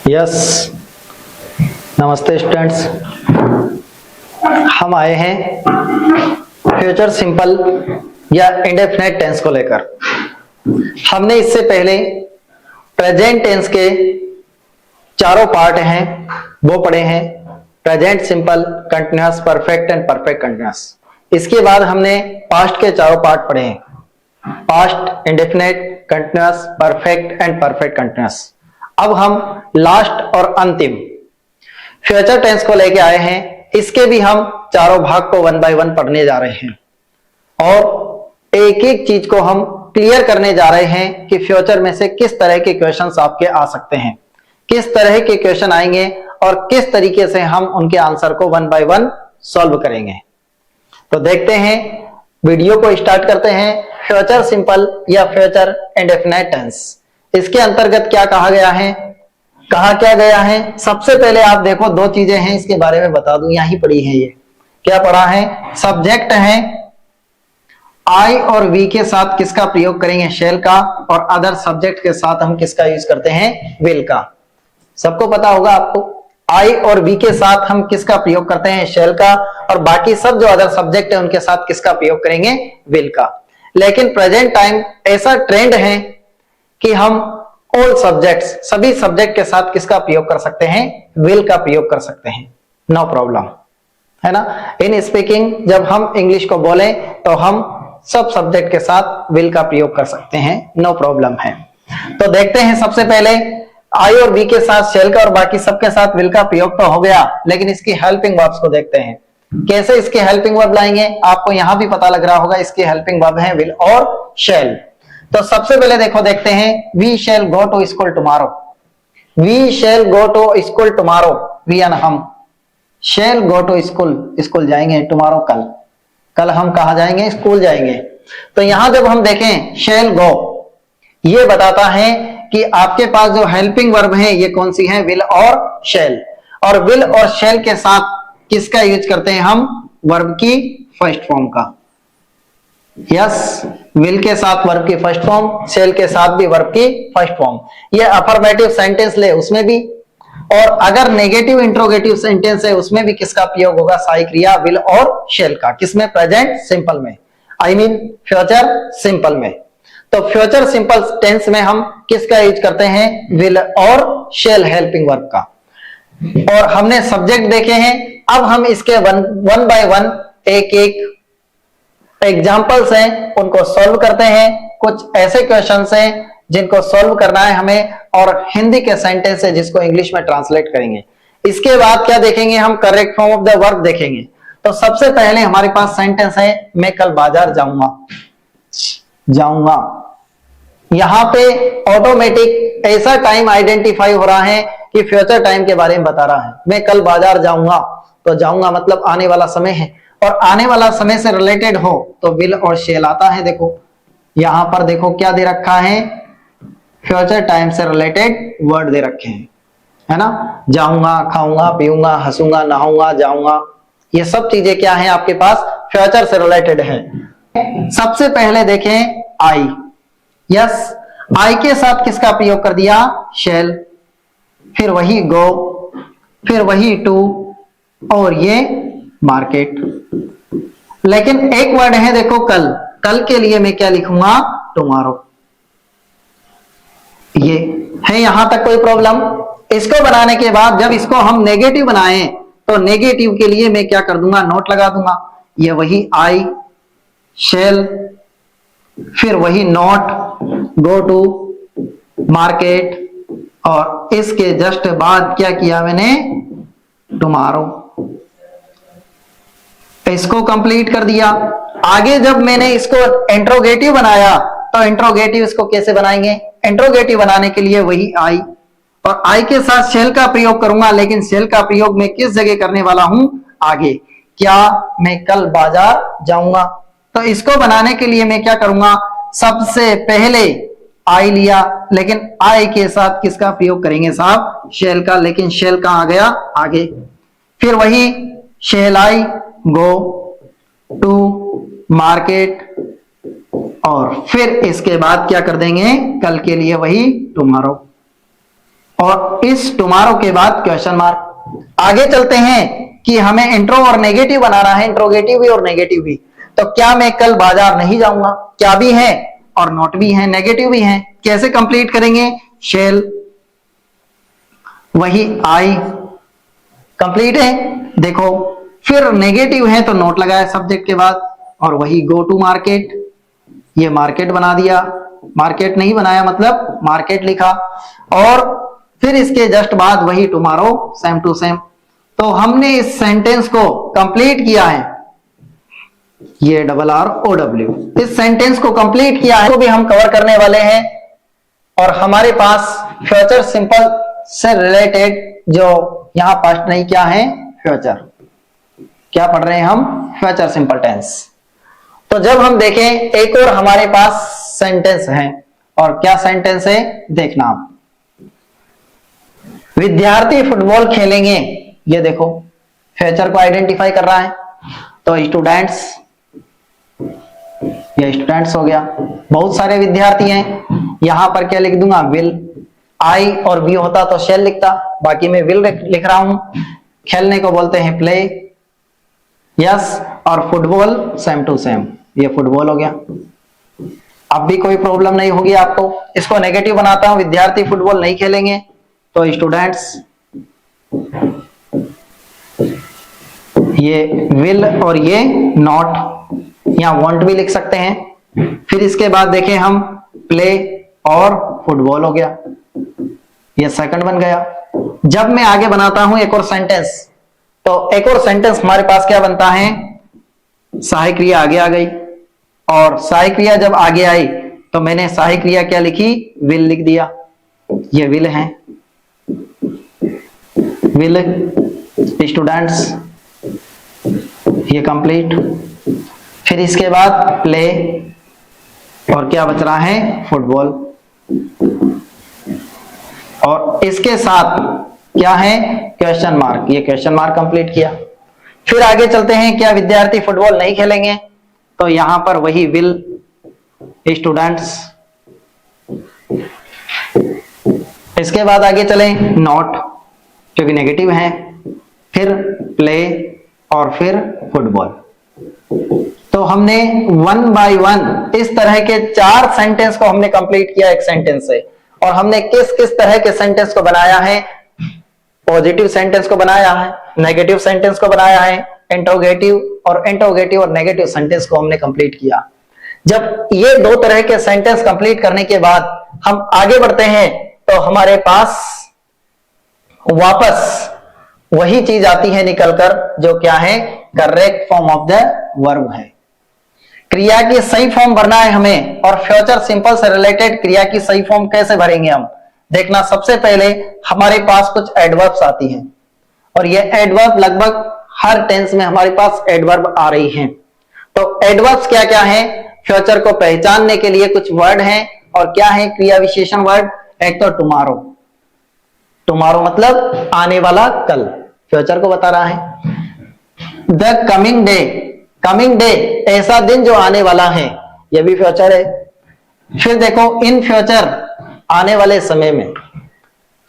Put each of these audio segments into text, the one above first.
Yes, नमस्ते students. हम आए हैं फ्यूचर सिंपल या इंडेफिनेट टेंस को लेकर। हमने इससे पहले प्रेजेंट टेंस के चारों पार्ट हैं वो पढ़े हैं, present simple, continuous, perfect and perfect continuous. इसके बाद हमने पास्ट के चारों पार्ट पढ़े हैं, past, indefinite, continuous, perfect and perfect continuous. अब हम लास्ट और अंतिम फ्यूचर टेंस को लेके आए हैं। इसके भी हम चारों भाग को 1 बाय 1 पढ़ने जा रहे हैं और एक एक चीज को हम क्लियर करने जा रहे हैं कि फ्यूचर में से किस तरह के क्वेश्चंस आपके आ सकते हैं, किस तरह के क्वेश्चन आएंगे और किस तरीके से हम उनके आंसर को 1 बाय 1 सॉल्व करेंगे। तो देखते हैं, वीडियो को स्टार्ट करते हैं। फ्यूचर सिंपल या फ्यूचर इंडेफिनिट टेंस, इसके अंतर्गत क्या कहा गया है, कहा क्या गया है। सबसे पहले आप देखो, दो चीजें हैं इसके बारे में बता दूं, यहीं पढ़ी है। ये क्या पढ़ा है? सब्जेक्ट है आई और वी के साथ किसका प्रयोग करेंगे? शैल का। और अदर सब्जेक्ट के साथ हम किसका यूज करते हैं? विल का। सबको पता होगा आपको, आई और वी के साथ हम किसका प्रयोग करते हैं? शैल का। और बाकी सब जो अदर सब्जेक्ट है उनके साथ किसका प्रयोग करेंगे? विल का। लेकिन प्रेजेंट टाइम ऐसा ट्रेंड है कि हम ऑल सब्जेक्ट्स, सभी सब्जेक्ट के साथ किसका प्रयोग कर सकते हैं? विल का प्रयोग कर सकते हैं, नो प्रॉब्लम, है ना। इन स्पीकिंग जब हम इंग्लिश को बोलें तो हम सब सब्जेक्ट के साथ विल का प्रयोग कर सकते हैं, नो प्रॉब्लम है। तो देखते हैं, सबसे पहले आई और बी के साथ शेल का और बाकी सबके साथ विल का प्रयोग तो हो गया, लेकिन इसकी हेल्पिंग वर्ब्स को देखते हैं। कैसे इसके हेल्पिंग वर्ब लाएंगे? आपको यहां भी पता लग रहा होगा, इसके हेल्पिंग वर्ब है विल और शेल। तो सबसे पहले देखो, देखते हैं, we shall go to school tomorrow. We shall go to school tomorrow, we and हम। Shall go to school, school जाएंगे। टुमारो, कल, कल हम कहा जाएंगे? स्कूल जाएंगे। तो यहां जब हम देखें शैल गो, ये बताता है कि आपके पास जो हेल्पिंग वर्ब है ये कौन सी है? विल और शैल। और विल और शैल के साथ किसका यूज करते हैं हम? वर्ब की फर्स्ट फॉर्म का। यस, विल के साथ वर्ब की फर्स्ट फॉर्म, शेल के साथ भी वर्ब की फर्स्ट फॉर्म। ये अफर्मेटिव सेंटेंस ले उसमें भी, और अगर नेगेटिव इंट्रोगेटिव सेंटेंस है उसमें भी किसका प्रयोग होगा? सहायक क्रिया विल और शेल का। किसमें? प्रेजेंट सिंपल में, आई मीन फ्यूचर सिंपल में। तो फ्यूचर सिंपल टेंस में हम किसका यूज करते हैं? विल और शेल हेल्पिंग वर्ब का। और हमने सब्जेक्ट देखे हैं। अब हम इसके वन बाय वन एक एक एग्जाम्पल्स हैं उनको सॉल्व करते हैं। कुछ ऐसे क्वेश्चंस हैं जिनको सॉल्व करना है हमें, और हिंदी के सेंटेंस है जिसको इंग्लिश में ट्रांसलेट करेंगे। इसके बाद क्या देखेंगे हम? Correct form of the verb देखेंगे। तो सबसे पहले हमारे पास सेंटेंस है, मैं कल बाजार जाऊंगा। जाऊंगा, यहां पे ऑटोमेटिक ऐसा टाइम आइडेंटिफाई हो रहा है कि फ्यूचर टाइम के बारे में बता रहा है। मैं कल बाजार जाऊंगा, तो जाऊंगा मतलब आने वाला समय है, और आने वाला समय से रिलेटेड हो तो विल और शेल आता है। देखो यहां पर, देखो क्या दे रखा है? फ्यूचर टाइम से रिलेटेड वर्ड दे रखे हैं, है ना। जाऊंगा, खाऊंगा, पीऊंगा, हंसूंगा, नहाऊंगा, जाऊंगा, ये सब चीजें क्या है आपके पास? फ्यूचर से रिलेटेड है। सबसे पहले देखें आई। यस, आई के साथ किसका प्रयोग कर दिया? शेल। फिर वही गो, फिर वही टू, और ये मार्केट। लेकिन एक वर्ड है, देखो कल। कल के लिए मैं क्या लिखूंगा? टुमारो। ये है, यहां तक कोई प्रॉब्लम? इसको बनाने के बाद जब इसको हम नेगेटिव बनाएं तो नेगेटिव के लिए मैं क्या कर दूंगा? नोट लगा दूंगा। ये वही आई, शेल, फिर वही नोट, गो टू, मार्केट, और इसके जस्ट बाद क्या किया मैंने? टुमारो। इसको कंप्लीट कर दिया। आगे जब मैंने इसको इंट्रोगेटिव बनाया तो इंट्रोगेटिव इसको कैसे बनाएंगे? इंट्रोगेटिव बनाने के लिए वही आई, और आई के साथ शेल का प्रयोग करूंगा, लेकिन शेल का प्रयोग मैं किस जगह करने वाला हूं? आगे। क्या? मैं कल बाजार जाऊंगा। तो इसको बनाने के लिए मैं क्या करूंगा? सबसे पहले आई लिया, लेकिन आई के साथ किसका प्रयोग करेंगे साहब? शेल का। लेकिन शेल कहां आ गया? आगे। फिर वही shall I, go to, market, और फिर इसके बाद क्या कर देंगे? कल के लिए वही टुमारो। और इस टुमारो के बाद क्वेश्चन मार्क। आगे चलते हैं कि हमें इंट्रो और नेगेटिव बनाना है, इंट्रोगेटिव भी और नेगेटिव भी। तो क्या मैं कल बाजार नहीं जाऊंगा, क्या भी है और नॉट भी है, नेगेटिव भी है। कैसे कंप्लीट करेंगे? शेल, वही आई कंप्लीट है, देखो। फिर नेगेटिव है तो नोट लगाया सब्जेक्ट के बाद, और वही गो टू मार्केट, ये मार्केट बना दिया, मार्केट नहीं बनाया मतलब मार्केट लिखा, और फिर इसके जस्ट बाद वही टुमारो सेम टू सेम। तो हमने इस सेंटेंस को कंप्लीट किया है, ये RROW, इस सेंटेंस को कंप्लीट किया है, तो भी हम कवर करने वाले हैं। और हमारे पास फ्यूचर सिंपल से रिलेटेड जो यहां पास्ट नहीं क्या है, फ्यूचर, क्या पढ़ रहे हैं हम? Future simple tense. तो जब हम देखें एक और हमारे पास सेंटेंस है, और क्या सेंटेंस है देखना आप। विद्यार्थी फुटबॉल खेलेंगे, ये देखो फ्यूचर को आइडेंटिफाई कर रहा है, तो स्टूडेंट्स, ये स्टूडेंट्स हो गया। बहुत सारे विद्यार्थी हैं, यहां पर क्या लिख दूंगा? विल। आई और बी होता तो शेल लिखता, बाकी मैं विल लिख रहा हूं। खेलने को बोलते हैं प्ले, यस। और फुटबॉल सेम टू सेम, ये फुटबॉल हो गया। अब भी कोई प्रॉब्लम नहीं होगी आपको। इसको नेगेटिव बनाता हूं, विद्यार्थी फुटबॉल नहीं खेलेंगे, तो स्टूडेंट्स, ये विल और ये नॉट, यहां वांट भी लिख सकते हैं। फिर इसके बाद देखें हम प्ले और फुटबॉल हो गया, ये सेकंड बन गया। जब मैं आगे बनाता हूं एक और सेंटेंस, तो एक और सेंटेंस हमारे पास क्या बनता है? सहायक क्रिया आगे आ गई, और सहायक क्रिया जब आगे आई तो मैंने सहायक क्रिया क्या लिखी? विल लिख दिया, ये विल है, विल स्टूडेंट्स, ये कंप्लीट। फिर इसके बाद प्ले, और क्या बच रहा है? फुटबॉल। और इसके साथ क्या है? क्वेश्चन मार्क, ये क्वेश्चन मार्क कंप्लीट किया। फिर आगे चलते हैं, क्या विद्यार्थी फुटबॉल नहीं खेलेंगे? तो यहां पर वही विल, स्टूडेंट्स। इसके बाद आगे चलें, नॉट, क्योंकि नेगेटिव है, फिर प्ले और फिर फुटबॉल। तो हमने 1 बाय 1 इस तरह के 4 सेंटेंस को हमने कंप्लीट किया एक सेंटेंस से। और हमने किस किस तरह के सेंटेंस को बनाया है? पॉजिटिव सेंटेंस को बनाया है, नेगेटिव सेंटेंस को बनाया है, इंट्रोगेटिव और नेगेटिव सेंटेंस को हमने कंप्लीट किया। जब ये 2 तरह के सेंटेंस कंप्लीट करने के बाद हम आगे बढ़ते हैं, तो हमारे पास वापस वही चीज आती है निकलकर, जो क्या है? Correct form of the verb है। क्रिया की सही फॉर्म भरना है हमें, और फ्यूचर सिंपल से रिलेटेड क्रिया की सही फॉर्म कैसे भरेंगे हम? देखना, सबसे पहले हमारे पास कुछ एडवर्ब्स आती हैं, और ये एडवर्ब लगभग हर टेंस में हमारे पास एडवर्ब आ रही हैं। तो एडवर्ब्स क्या क्या है? फ्यूचर को पहचानने के लिए कुछ वर्ड हैं, और क्या है? क्रिया विशेषण वर्ड। एक तो टुमारो, टुमारो मतलब आने वाला कल, फ्यूचर को बता रहा है। The coming day, coming day ऐसा दिन जो आने वाला है, यह भी फ्यूचर है। फिर देखो इन फ्यूचर, आने वाले समय में,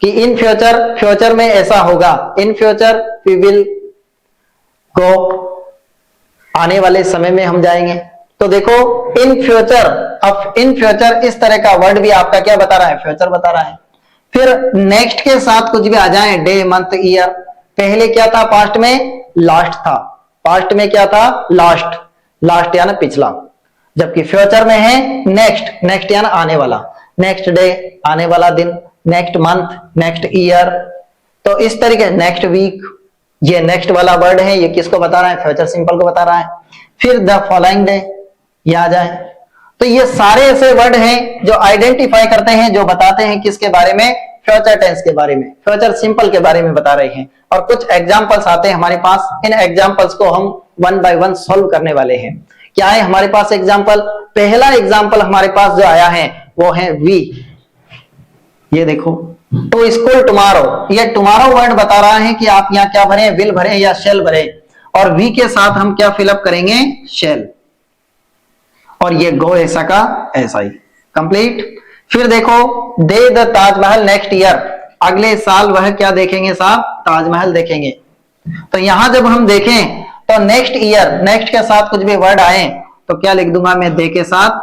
कि इन फ्यूचर, फ्यूचर में ऐसा होगा, in future we will go, आने वाले समय में हम जाएंगे। तो देखो इन फ्यूचर, अब इन फ्यूचर इस तरह का वर्ड भी आपका क्या बता रहा है? फ्यूचर बता रहा है। फिर नेक्स्ट के साथ कुछ भी आ जाए, डे, मंथ, ईयर। पहले क्या था? पास्ट में लास्ट था, पास्ट में क्या था? लास्ट, लास्ट यानी पिछला। जबकि फ्यूचर में है नेक्स्ट, नेक्स्ट यानी आने वाला, नेक्स्ट डे आने वाला दिन, नेक्स्ट मंथ, नेक्स्ट ईयर। तो इस तरीके, नेक्स्ट वीक, ये नेक्स्ट वाला वर्ड है, ये किसको बता रहा है? फ्यूचर सिंपल को बता रहा है। फिर द फॉलोइंग डे, ये आ जाए। तो ये सारे ऐसे वर्ड हैं जो आइडेंटिफाई करते हैं, जो बताते हैं किसके बारे में? फ्यूचर टेंस के बारे में, फ्यूचर सिंपल के बारे में बता रहे हैं। और कुछ एग्जांपल्स आते हैं हमारे पास, इन एग्जांपल्स को हम 1 बाय 1 सॉल्व करने वाले हैं। क्या है हमारे पास एग्जांपल? पहला एग्जांपल हमारे पास जो आया है वो है वी, ये देखो, टू स्कूल टुमारो। ये टुमारो वर्ड बता रहा है कि आप यहाँ क्या भरें? विल भरें या शेल भरें। और वी के साथ हम क्या फिलअप करेंगे? शेल। और ये गो ऐसा का ऐसा ही, कंप्लीट। फिर देखो दे द ताजमहल नेक्स्ट ईयर, अगले साल वह क्या देखेंगे साहब, ताजमहल देखेंगे। तो यहां जब हम देखें तो नेक्स्ट ईयर, नेक्स्ट के साथ कुछ भी वर्ड आए तो क्या लिख दूंगा मैं, दे के साथ,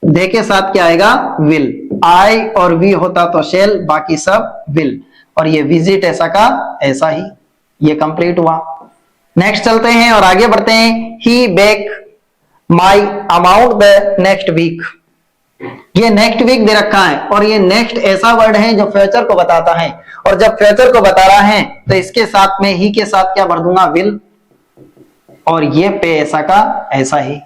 दे के साथ क्या आएगा, विल। आई और वी होता तो शेल, बाकी सब विल। और ये विजिट ऐसा का ऐसा ही, ये कंप्लीट हुआ। नेक्स्ट चलते हैं और आगे बढ़ते हैं। He back my amount the next week, ये नेक्स्ट वीक दे रखा है और ये नेक्स्ट ऐसा वर्ड है जो फ्यूचर को बताता है, और जब फ्यूचर को बता रहा है तो इसके साथ में ही के साथ क्या भर दूंगा, विल, और ये पे ऐसा का ऐसा ही।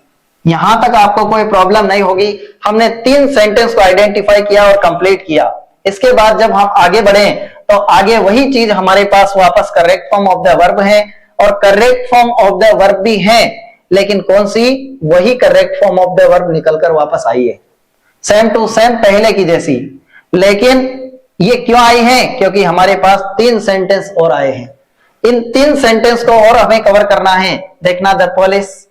यहां तक आपको कोई प्रॉब्लम नहीं होगी। हमने 3 सेंटेंस को आइडेंटिफाई किया और कंप्लीट किया। इसके बाद जब हम आगे बढ़े तो आगे वही चीज हमारे पास वापस correct form of the verb है, और correct form of the verb भी है, लेकिन कौन सी, वही correct form of the verb निकलकर वापस आई है, सेम टू सेम पहले की जैसी। लेकिन ये क्यों आई है, क्योंकि हमारे पास 3 सेंटेंस और आए हैं। इन 3 सेंटेंस को और हमें कवर करना है। देखना, the police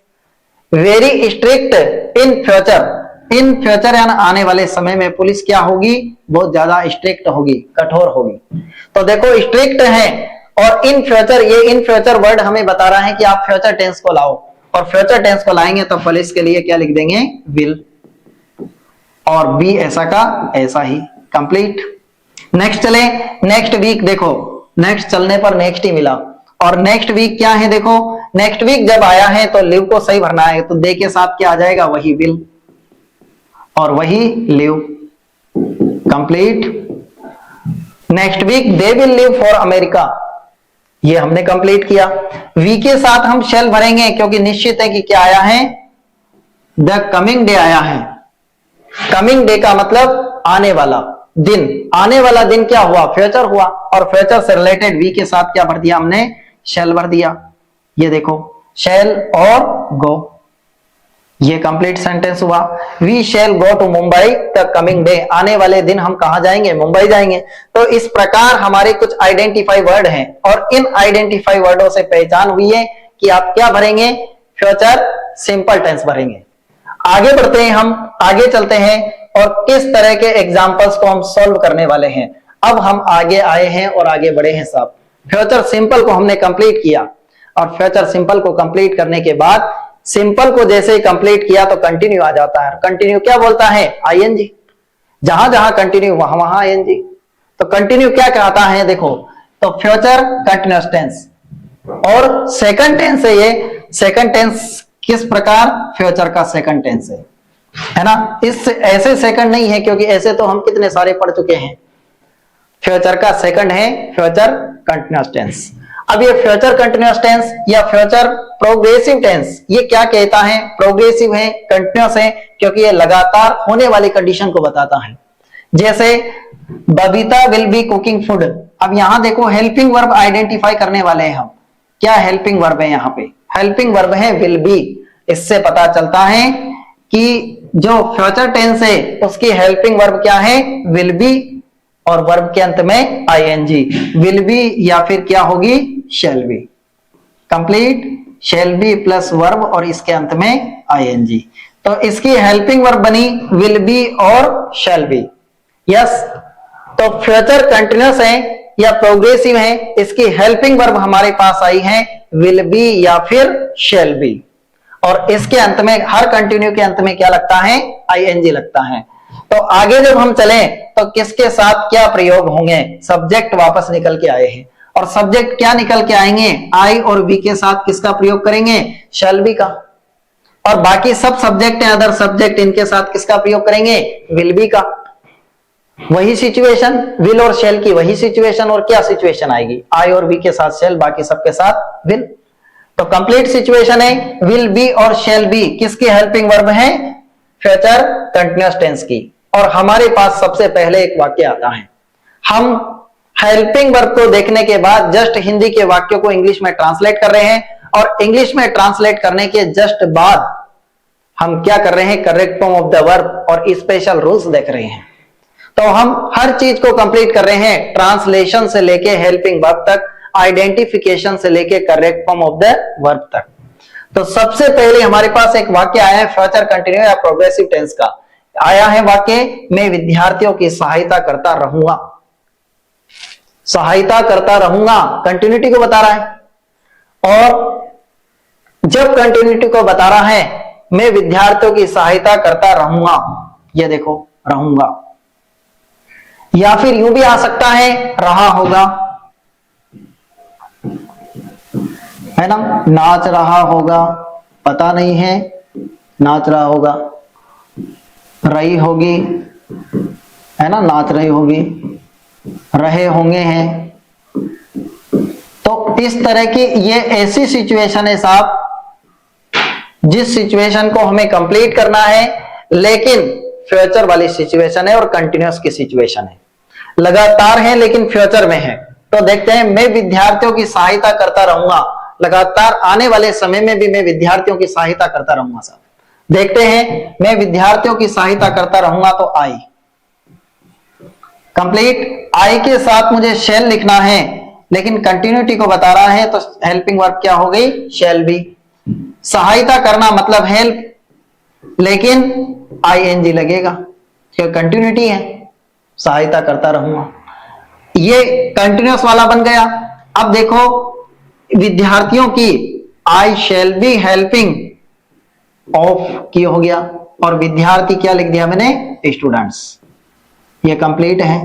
very strict in future, in future यानी आने वाले समय में पुलिस क्या होगी, बहुत ज्यादा स्ट्रिक्ट होगी, कठोर होगी। तो देखो स्ट्रिक्ट है, और इन फ्यूचर, ये इन फ्यूचर वर्ड हमें बता रहा है कि आप फ्यूचर टेंस को लाओ, और फ्यूचर टेंस को लाएंगे तो पुलिस के लिए क्या लिख देंगे, विल, और बी ऐसा का ऐसा ही, कंप्लीट। नेक्स्ट चले, नेक्स्ट वीक। देखो नेक्स्ट चलने पर नेक्स्ट ही मिला, और नेक्स्ट वीक क्या है, देखो नेक्स्ट वीक जब आया है तो लिव को सही भरना है, तो दे के साथ क्या आ जाएगा, वही विल और वही live, complete. Next week they will live for America, ये हमने कंप्लीट किया। वी के साथ हम शेल भरेंगे क्योंकि निश्चित है कि क्या आया है, द कमिंग डे आया है। कमिंग डे का मतलब आने वाला दिन, आने वाला दिन क्या हुआ, फ्यूचर हुआ, और फ्यूचर से रिलेटेड वी के साथ क्या भर दिया हमने, शेल भर दिया। ये देखो शेल और गो, ये कंप्लीट सेंटेंस हुआ। We shall go to Mumbai the coming day, आने वाले दिन हम कहां जाएंगे, मुंबई जाएंगे। तो इस प्रकार हमारे कुछ आइडेंटिफाई वर्ड हैं, और इन आइडेंटिफाई वर्डों से पहचान हुई है कि आप क्या भरेंगे, फ्यूचर सिंपल टेंस भरेंगे। आगे बढ़ते हैं, हम आगे चलते हैं और किस तरह के एग्जाम्पल्स को हम सॉल्व करने वाले हैं। अब हम आगे आए हैं और आगे बढ़े हैं साहब। फ्यूचर सिंपल को हमने कंप्लीट किया, और फ्यूचर सिंपल को कंप्लीट करने के बाद सिंपल को जैसे ही कंप्लीट किया तो कंटिन्यू आ जाता है। कंटिन्यू क्या बोलता है, आईएनजी, जहां जहां कंटिन्यू वहां वहां आईएनजी। तो कंटिन्यू क्या कहता है, देखो तो फ्यूचर कंटिन्यूअस टेंस, और सेकंड टेंस है ये। सेकंड टेंस किस प्रकार, फ्यूचर का सेकंड टेंस है ना। इस ऐसे सेकंड नहीं है, क्योंकि ऐसे तो हम कितने सारे पढ़ चुके हैं। फ्यूचर का सेकंड है फ्यूचर कंटिन्यूअस टेंस। अब ये फ्यूचर कंटिन्यूअस टेंस या फ्यूचर प्रोग्रेसिव टेंस, ये क्या कहता है, प्रोग्रेसिव है, कंटिन्यूअस है, क्योंकि ये लगातार होने वाली कंडीशन को बताता है। जैसे Babita will be cooking food. अब यहां देखो हेल्पिंग वर्ब आइडेंटिफाई करने वाले हैं हम। क्या हेल्पिंग वर्ब है, यहाँ पे हेल्पिंग वर्ब है विल बी। इससे पता चलता है कि जो फ्यूचर टेंस है उसकी हेल्पिंग वर्ब क्या है, विल बी, और वर्ब के अंत में आईएनजी। विल बी या फिर क्या होगी, shall be, complete. Shall be plus verb और इसके अंत में आईएनजी, तो इसकी हेल्पिंग वर्ब बनी विल बी और शैल बी। यस, तो फ्यूचर कंटिन्यूअस है या प्रोग्रेसिव है, इसकी हेल्पिंग वर्ब हमारे पास आई है विल बी या फिर शैल बी, और इसके अंत में हर कंटिन्यू के अंत में क्या लगता है, आईएनजी लगता है। तो आगे जब हम चलें तो किसके साथ क्या प्रयोग होंगे, सब्जेक्ट वापस निकल के आए हैं, और सब्जेक्ट क्या निकल के आएंगे, आई और बी के साथ किसका प्रयोग करेंगे, शैल बी का, और बाकी सब सब्जेक्ट है अदर सब्जेक्ट, इनके साथ किसका प्रयोग करेंगे, विल बी का। वही सिचुएशन, विल और शैल की वही सिचुएशन, और क्या सिचुएशन आएगी, आई और बी के साथ शैल, बाकी सबके साथ विल। तो कंप्लीट सिचुएशन है विल बी और शैल बी किसकी हेल्पिंग वर्ब है, फ्यूचर कंटिन्यूअस टेंस की। और हमारे पास सबसे पहले एक वाक्य आता है। हम हेल्पिंग वर्ब को देखने के बाद जस्ट हिंदी के वाक्यों को इंग्लिश में ट्रांसलेट कर रहे हैं, और इंग्लिश में ट्रांसलेट करने के जस्ट बाद हम क्या कर रहे हैं, correct form of the verb और स्पेशल रूल्स देख रहे हैं। तो हम हर चीज को कंप्लीट कर रहे हैं, ट्रांसलेशन से लेके हेल्पिंग वर्ब तक, आइडेंटिफिकेशन से लेके correct form of the verb तक। तो सबसे पहले हमारे पास एक वाक्य आया है फ्यूचर कंटिन्यू या प्रोग्रेसिव टेंस का। आया है वाक्य, मैं विद्यार्थियों की सहायता करता रहूंगा। सहायता करता रहूंगा, कंटिन्यूटी को बता रहा है। और जब कंटिन्यूटी को बता रहा है, मैं विद्यार्थियों की सहायता करता रहूंगा, ये देखो रहूंगा, या फिर यूं भी आ सकता है रहा होगा, है ना, नाच रहा होगा, पता नहीं है, नाच रहा होगा, रही होगी, है ना, नाच रही होगी, रहे होंगे हैं। तो इस तरह की ये ऐसी सिचुएशन है साहब, जिस सिचुएशन को हमें कंप्लीट करना है, लेकिन फ्यूचर वाली सिचुएशन है और कंटिन्यूअस की सिचुएशन है, लगातार है लेकिन फ्यूचर में है। तो देखते हैं, मैं विद्यार्थियों की सहायता करता रहूंगा, लगातार आने वाले समय में भी मैं विद्यार्थियों की सहायता करता रहूंगा साहब। देखते हैं, मैं विद्यार्थियों की सहायता करता रहूंगा, तो आई कंप्लीट, आई के साथ मुझे शेल लिखना है, लेकिन कंटिन्यूटी को बता रहा है, तो हेल्पिंग वर्ब क्या हो गई, शेल बी। सहायता करना मतलब हेल्प, लेकिन आईएनजी लगेगा, क्योंकि कंटिन्यूटी है, सहायता करता रहूंगा, ये कंटिन्यूअस वाला बन गया। अब देखो, विद्यार्थियों की I shall be helping of की हो गया, और विद्यार्थी क्या लिख दिया मैंने, स्टूडेंट्स, ये कंप्लीट है।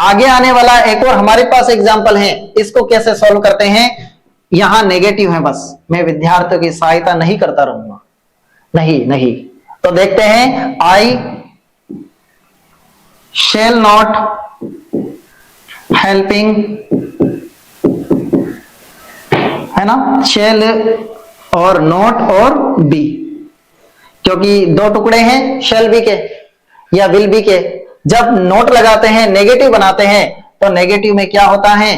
आगे आने वाला एक और हमारे पास एग्जांपल है, इसको कैसे सॉल्व करते हैं। यहां नेगेटिव है, बस मैं विद्यार्थियों की सहायता नहीं करता रहूंगा, नहीं नहीं। तो देखते हैं, आई शेल नॉट हेल्पिंग, है ना, शेल और नॉट और बी, क्योंकि दो टुकड़े हैं शेल बी के या विल बी के। जब नोट लगाते हैं, नेगेटिव बनाते हैं, तो नेगेटिव में क्या होता है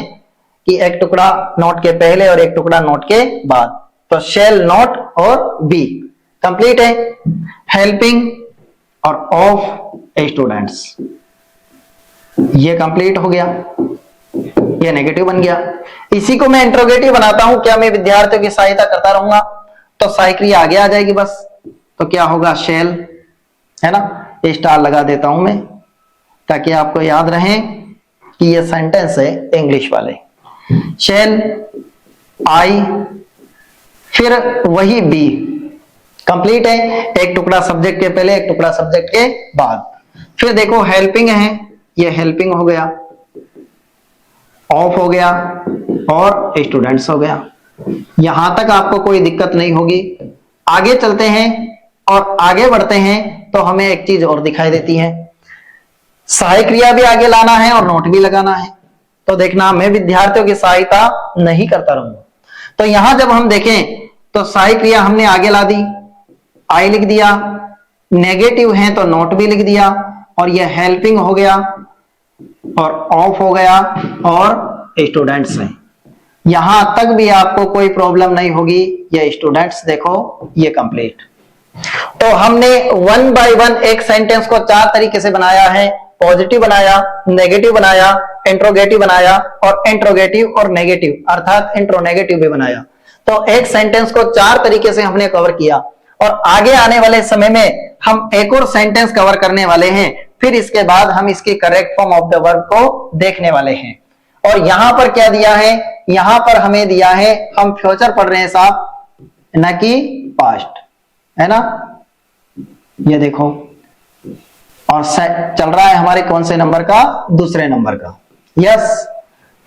कि एक टुकड़ा नोट के पहले और एक टुकड़ा नोट के बाद, तो शेल नॉट और बी कंप्लीट है। हेल्पिंग और ऑफ स्टूडेंट्स, ये कंप्लीट हो गया, ये नेगेटिव बन गया। इसी को मैं इंट्रोगेटिव बनाता हूं, क्या मैं विद्यार्थियों की सहायता करता रहूंगा, तो सहायक क्रिया आगे आ जाएगी बस, तो क्या होगा, शेल, है ना, स्टार लगा देता हूं मैं, ताकि आपको याद रहे कि ये सेंटेंस है इंग्लिश वाले। शेल आई, फिर वही बी, कंप्लीट है, एक टुकड़ा सब्जेक्ट के पहले, एक टुकड़ा सब्जेक्ट के बाद। फिर देखो हेल्पिंग है, ये हेल्पिंग हो गया, ऑफ हो गया और स्टूडेंट्स हो गया। यहां तक आपको कोई दिक्कत नहीं होगी। आगे चलते हैं और आगे बढ़ते हैं, तो हमें एक चीज और दिखाई देती है, सहायक क्रिया भी आगे लाना है और नोट भी लगाना है। तो देखना, मैं विद्यार्थियों की सहायता नहीं करता रहूंगा, तो यहां जब हम देखें, तो सहायक क्रिया हमने आगे ला दी, आई लिख दिया, नेगेटिव है तो नोट भी लिख दिया, और यह हेल्पिंग हो गया और ऑफ हो गया और स्टूडेंट्स है। यहां तक भी आपको कोई प्रॉब्लम नहीं होगी। ये स्टूडेंट्स देखो, ये कंप्लीट। तो हमने वन बाय वन एक सेंटेंस को चार तरीके से बनाया है, पॉजिटिव बनाया, नेगेटिव बनाया, इंट्रोगेटिव बनाया और इंट्रोगेटिव और नेगेटिव अर्थात इंट्रोनेगेटिव भी बनाया। तो एक सेंटेंस को चार तरीके से हमने कवर किया, और आगे आने वाले समय में हम एक और सेंटेंस कवर करने वाले हैं। फिर इसके बाद हम इसकी correct form of the verb को देखने वाले हैं। और यहां पर क्या दिया है, यहां पर हमें दिया है, हम फ्यूचर पढ़ रहे हैं साहब, न कि पास्ट, है ना, ये देखो। और चल रहा है हमारे कौन से नंबर का, दूसरे नंबर का, यस,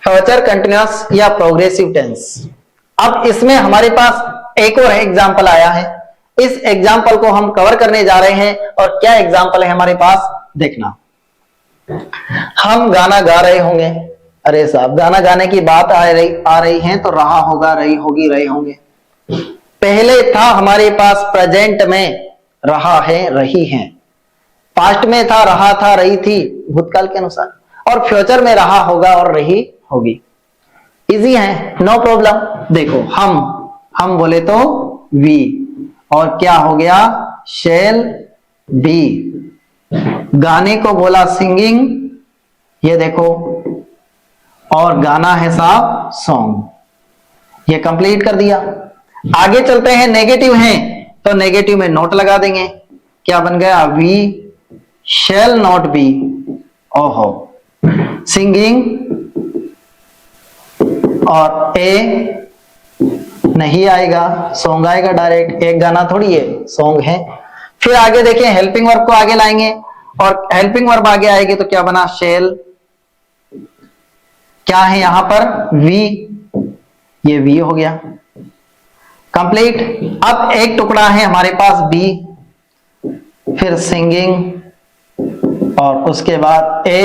फ्यूचर कंटिन्यूअस या प्रोग्रेसिव टेंस। अब इसमें हमारे पास एक और एग्जांपल आया है, इस एग्जांपल को हम कवर करने जा रहे हैं। और क्या एग्जांपल है हमारे पास, देखना। हम गाना गा रहे होंगे, अरे साहब गाना गाने की बात आ रही है, तो रहा होगा, रही होगी, रहे होंगे। पहले था हमारे पास प्रेजेंट में रहा है, रही है, पास्ट में था रहा था, रही थी भूतकाल के अनुसार, और फ्यूचर में रहा होगा और रही होगी। इजी है, नो प्रॉब्लम। देखो, हम बोले तो वी, और क्या हो गया, शेल बी। गाने को बोला सिंगिंग, ये देखो, और गाना है साहब सॉन्ग, ये कंप्लीट कर दिया। आगे चलते हैं, नेगेटिव है, तो नेगेटिव में नोट लगा देंगे, क्या बन गया, वी शेल नॉट बी, ओहो, सिंगिंग और ए नहीं आएगा, सॉन्ग आएगा डायरेक्ट। एक गाना थोड़ी है, सॉन्ग है। फिर आगे देखें, हेल्पिंग वर्ब को आगे लाएंगे और हेल्पिंग वर्ब आगे आएगी तो क्या बना, शेल। क्या है यहां पर, वी, ये वी हो गया, कंप्लीट। अब एक टुकड़ा है हमारे पास बी, फिर सिंगिंग और उसके बाद ए,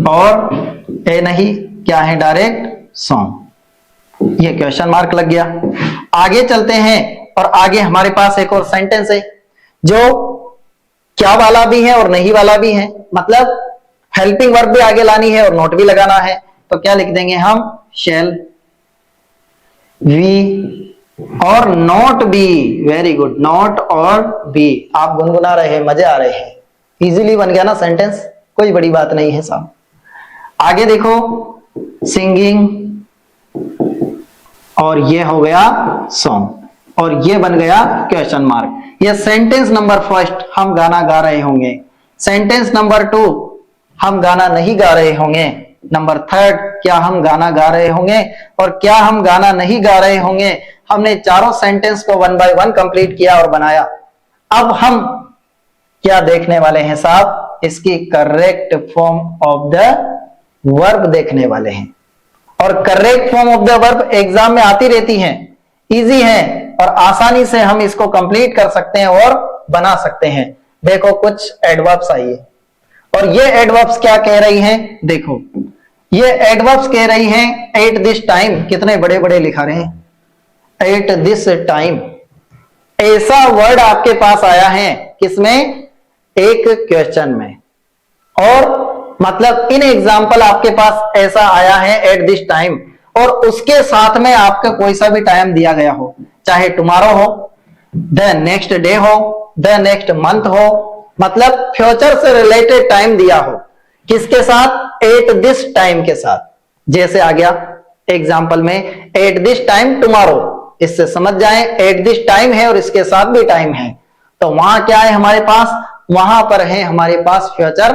और ए नहीं, क्या है डायरेक्ट सॉन्ग। ये क्वेश्चन मार्क लग गया। आगे चलते हैं और आगे हमारे पास एक और सेंटेंस है जो क्या वाला भी है और नहीं वाला भी है, मतलब हेल्पिंग वर्ब भी आगे लानी है और नोट भी लगाना है। तो क्या लिख देंगे हम, शेल, वी और not be. Very good, not और बी। आप गुनगुना रहे हैं, मजे आ रहे हैं, इजीली बन गया ना सेंटेंस, कोई बड़ी बात नहीं है साहब। आगे देखो, सिंगिंग और ये हो गया सॉन्ग और ये बन गया क्वेश्चन मार्क। ये सेंटेंस नंबर फर्स्ट हम गाना गा रहे होंगे, सेंटेंस नंबर 2 हम गाना नहीं गा रहे होंगे, नंबर 3 क्या हम गाना गा रहे होंगे और क्या हम गाना नहीं गा रहे होंगे। हमने चारों सेंटेंस को 1 बाय 1 कंप्लीट किया और बनाया। अब हम क्या देखने वाले हैं साहब, इसकी correct form of the verb देखने वाले हैं। और correct form of the verb exam में आती रहती हैं, इजी है और आसानी से हम इसको कंप्लीट कर सकते हैं और बना सकते हैं। देखो कुछ एडवर्ब्स आई है और ये एडवर्ब्स क्या कह रही हैं, देखो ये एडवर्ब्स कह रही हैं एट दिस टाइम, कितने बड़े बड़े लिखा रहे हैं, एट दिस टाइम। ऐसा वर्ड आपके पास आया है किसमें, एक क्वेश्चन में, और मतलब इन एग्जाम्पल आपके पास ऐसा आया है एट दिस टाइम, और उसके साथ में आपका कोई सा भी टाइम दिया गया हो, चाहे टुमारो हो, द नेक्स्ट डे हो, द नेक्स्ट मंथ हो, मतलब फ्यूचर से रिलेटेड टाइम दिया हो, किसके साथ, एट दिस टाइम के साथ। जैसे आ गया एग्जाम्पल में एट दिस टाइम टुमारो, इससे समझ जाएं एट दिस टाइम है और इसके साथ भी टाइम है, तो वहां क्या है हमारे पास, वहां पर है हमारे पास फ्यूचर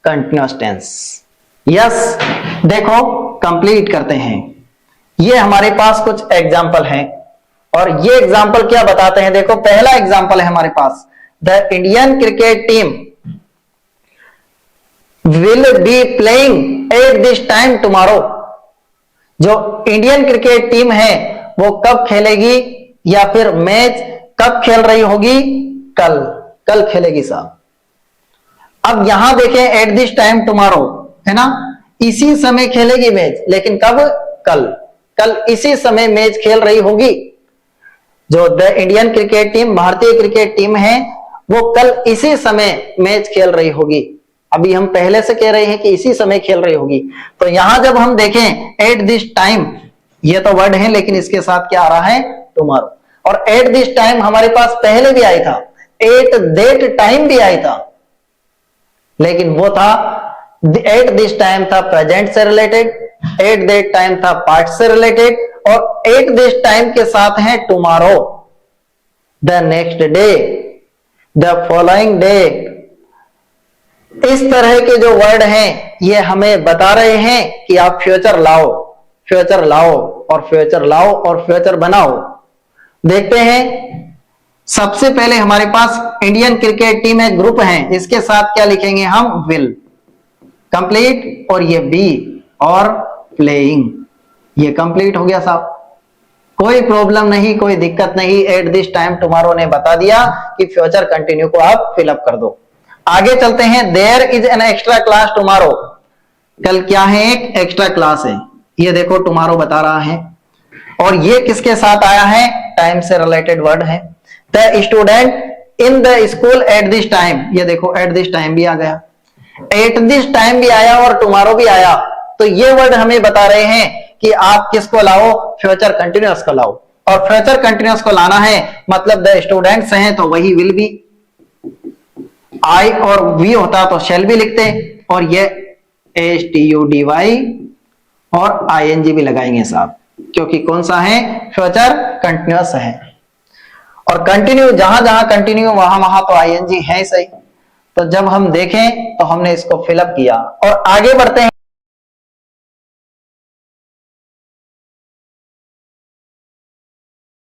कंटिन्यूअस टेंस। यस, देखो कंप्लीट करते हैं। ये हमारे पास कुछ एग्जाम्पल हैं और ये एग्जाम्पल क्या बताते हैं, देखो पहला एग्जाम्पल है हमारे पास, the Indian cricket team will be playing at this time tomorrow. जो इंडियन क्रिकेट टीम है वो कब खेलेगी, या फिर मैच कब खेल रही होगी, कल, कल खेलेगी साहब। अब यहां देखें एट दिस टाइम टुमारो है ना, इसी समय खेलेगी मैच, लेकिन कब, कल, कल इसी समय मैच खेल रही होगी। जो द इंडियन क्रिकेट टीम, भारतीय क्रिकेट टीम है, वो कल इसी समय मैच खेल रही होगी। अभी हम पहले से कह रहे हैं कि इसी समय खेल रही होगी, तो यहां जब हम देखें एट दिस टाइम, ये तो वर्ड है लेकिन इसके साथ क्या आ रहा है, टुमारो। और एट दिस टाइम हमारे पास पहले भी आई था, एट दैट टाइम भी आई था, लेकिन वो था एट दिस टाइम था प्रेजेंट से रिलेटेड, एट दैट टाइम था पास्ट से रिलेटेड, और एट दिस टाइम के साथ है tomorrow, the next day, the following day. इस तरह के जो वर्ड हैं ये हमें बता रहे हैं कि आप फ्यूचर लाओ, फ्यूचर लाओ और फ्यूचर लाओ और फ्यूचर बनाओ। देखते हैं, सबसे पहले हमारे पास इंडियन क्रिकेट टीम एक ग्रुप है, इसके साथ क्या लिखेंगे हम, विल, कंप्लीट, और ये बी और प्लेइंग, ये कंप्लीट हो गया साहब, कोई प्रॉब्लम नहीं, कोई दिक्कत नहीं। एट दिस टाइम टुमारो ने बता दिया कि फ्यूचर कंटिन्यू को आप फिलअप कर दो। आगे चलते हैं, there is an extra class tomorrow, कल क्या है, एक एक्स्ट्रा क्लास है, ये देखो टुमारो बता रहा है, और ये किसके साथ आया है, टाइम से रिलेटेड वर्ड है। The student in the school eight this time, ये देखो एट दिस टाइम भी आ गया, एट दिस टाइम भी आया और टुमारो भी आया, तो ये वर्ड हमें बता रहे हैं कि आप किसको लाओ, फ्यूचर कंटिन्यूअस को लाओ, और फ्यूचर कंटिन्यूअस को लाना है मतलब द स्टूडेंट्स हैं तो वही विल भी, आई और वी होता तो शेल भी लिखते, और ये STUDY और ING भी लगाएंगे साहब, क्योंकि कौन सा है, फ्यूचर कंटिन्यूअस है, और कंटिन्यू जहां जहां कंटिन्यू वहां वहां तो ING है सही। तो जब हम देखें तो हमने इसको फिलअप किया और आगे बढ़ते हैं।